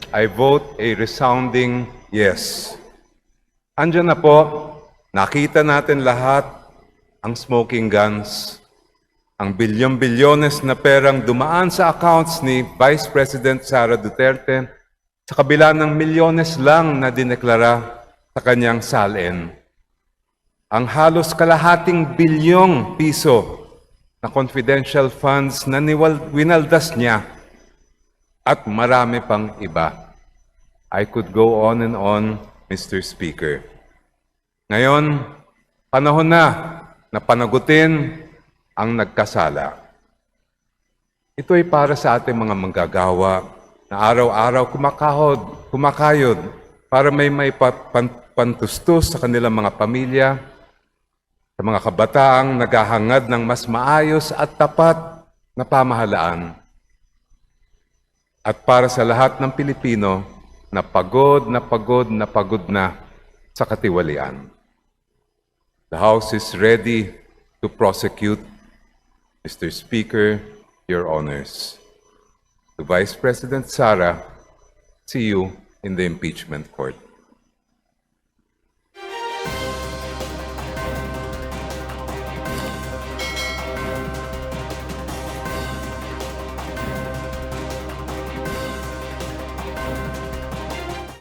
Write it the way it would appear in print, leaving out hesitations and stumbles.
I vote a resounding yes. Andiyan na po, nakita natin lahat ang smoking guns, ang bilyon-bilyones na perang dumaan sa accounts ni Vice President Sara Duterte sa kabila ng milyones lang na dineklara sa kanyang salin. Ang halos kalahating bilyong piso na confidential funds na winaldas niya at marami pang iba. I could go on and on, Mr. Speaker. Ngayon, panahon na panagutin ang nagkasala. Ito ay para sa ating mga manggagawa na araw-araw kumakayod para may pantustos sa kanilang mga pamilya, sa mga kabataang naghahangad ng mas maayos at tapat na pamahalaan. At para sa lahat ng Pilipino na pagod na sa katiwalian. The House is ready to prosecute, Mr. Speaker, Your Honors. To Vice President Sara, see you in the impeachment court.